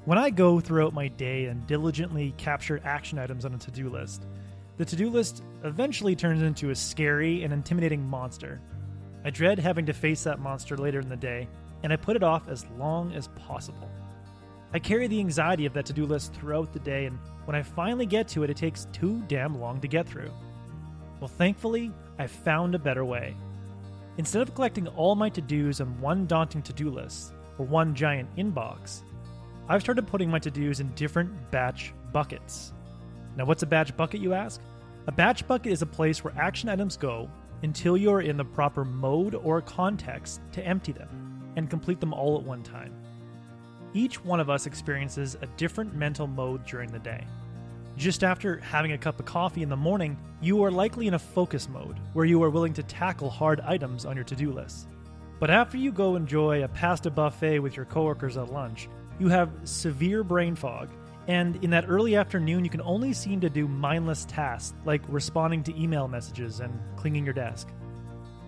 When I go throughout my day and diligently capture action items on a to-do list, the to-do list eventually turns into a scary and intimidating monster. I dread having to face that monster later in the day, and I put it off as long as possible. I carry the anxiety of that to-do list throughout the day, and when I finally get to it, it takes too damn long to get through. Well, thankfully, I've found a better way. Instead of collecting all my to-dos on one daunting to-do list, or one giant inbox, I've started putting my to-dos in different batch buckets. Now, what's a batch bucket, you ask? A batch bucket is a place where action items go until you're in the proper mode or context to empty them and complete them all at one time. Each one of us experiences a different mental mode during the day. Just after having a cup of coffee in the morning, you are likely in a focus mode where you are willing to tackle hard items on your to-do list. But after you go enjoy a pasta buffet with your coworkers at lunch, you have severe brain fog, and in that early afternoon you can only seem to do mindless tasks like responding to email messages and cleaning your desk.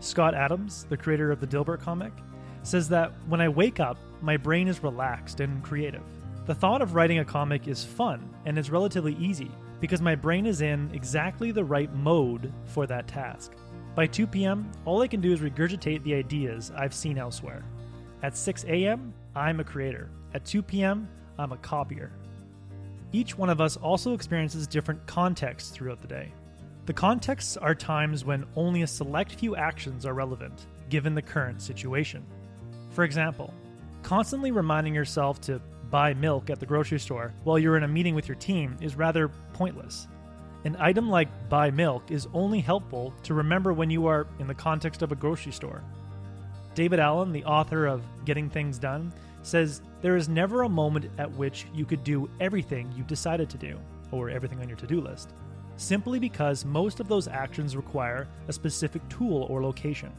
Scott Adams, the creator of the Dilbert comic, says that when I wake up, my brain is relaxed and creative. The thought of writing a comic is fun and is relatively easy because my brain is in exactly the right mode for that task. By 2 p.m., all I can do is regurgitate the ideas I've seen elsewhere. At 6 a.m., I'm a creator. At 2 p.m., I'm a copier. Each one of us also experiences different contexts throughout the day. The contexts are times when only a select few actions are relevant, given the current situation. For example, constantly reminding yourself to buy milk at the grocery store while you're in a meeting with your team is rather pointless. An item like buy milk is only helpful to remember when you are in the context of a grocery store. David Allen, the author of Getting Things Done, says there is never a moment at which you could do everything you decided to do, or everything on your to-do list, simply because most of those actions require a specific tool or location.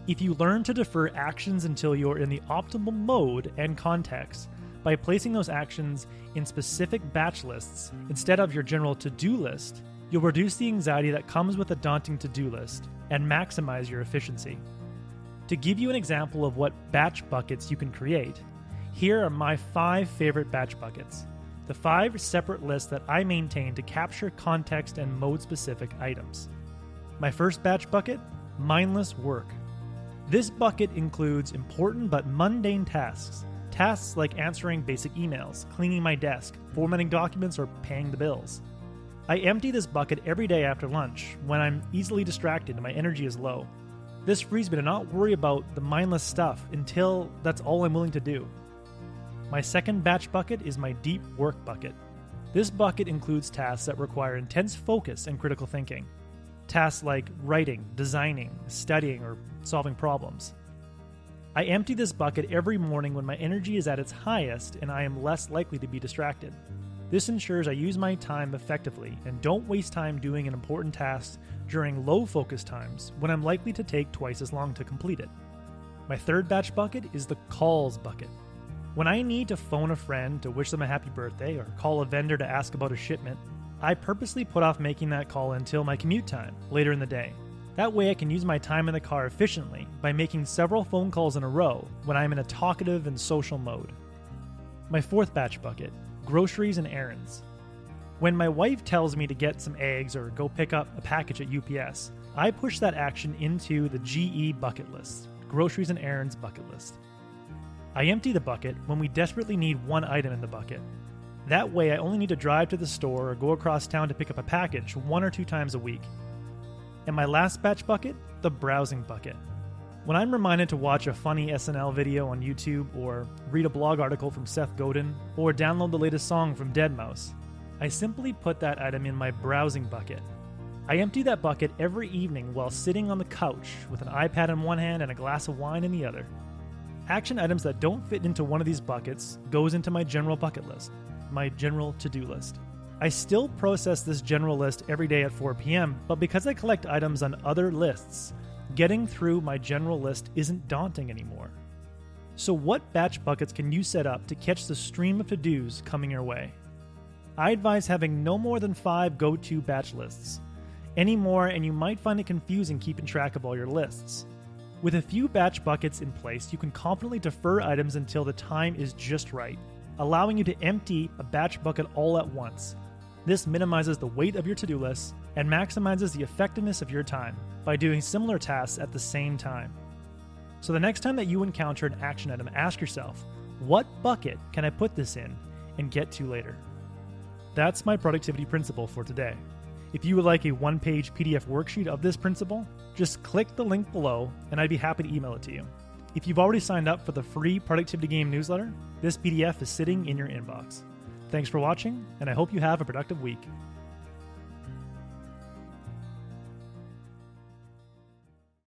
If you learn to defer actions until you're in the optimal mode and context by placing those actions in specific batch lists instead of your general to-do list, you'll reduce the anxiety that comes with a daunting to-do list and maximize your efficiency. To give you an example of what batch buckets you can create, here are my 5 favorite batch buckets, the 5 separate lists that I maintain to capture context and mode-specific items. My first batch bucket, mindless work. This bucket includes important but mundane tasks, tasks like answering basic emails, cleaning my desk, formatting documents, or paying the bills. I empty this bucket every day after lunch when I'm easily distracted and my energy is low. This frees me to not worry about the mindless stuff until that's all I'm willing to do. My second batch bucket is my deep work bucket. This bucket includes tasks that require intense focus and critical thinking. Tasks like writing, designing, studying, or solving problems. I empty this bucket every morning when my energy is at its highest and I am less likely to be distracted. This ensures I use my time effectively and don't waste time doing an important task during low focus times when I'm likely to take twice as long to complete it. My third batch bucket is the calls bucket. When I need to phone a friend to wish them a happy birthday or call a vendor to ask about a shipment, I purposely put off making that call until my commute time later in the day. That way I can use my time in the car efficiently by making several phone calls in a row when I'm in a talkative and social mode. My fourth batch bucket, groceries and errands. When my wife tells me to get some eggs or go pick up a package at UPS, I push that action into the GE bucket list, groceries and errands bucket list. I empty the bucket when we desperately need one item in the bucket. That way I only need to drive to the store or go across town to pick up a package 1 or 2 times a week. And my last batch bucket, the browsing bucket. When I'm reminded to watch a funny SNL video on YouTube or read a blog article from Seth Godin or download the latest song from deadmau5, I simply put that item in my browsing bucket. I empty that bucket every evening while sitting on the couch with an iPad in one hand and a glass of wine in the other. Action items that don't fit into one of these buckets goes into my general bucket list, my general to-do list. I still process this general list every day at 4 p.m., but because I collect items on other lists, getting through my general list isn't daunting anymore. So what batch buckets can you set up to catch the stream of to-dos coming your way? I advise having no more than 5 go-to batch lists. Any more and you might find it confusing keeping track of all your lists. With a few batch buckets in place, you can confidently defer items until the time is just right, allowing you to empty a batch bucket all at once. This minimizes the weight of your to-do list and maximizes the effectiveness of your time by doing similar tasks at the same time. So the next time that you encounter an action item, ask yourself, what bucket can I put this in and get to later? That's my productivity principle for today. If you would like a one-page PDF worksheet of this principle, just click the link below and I'd be happy to email it to you. If you've already signed up for the free Productivity Game newsletter, this PDF is sitting in your inbox. Thanks for watching, and I hope you have a productive week.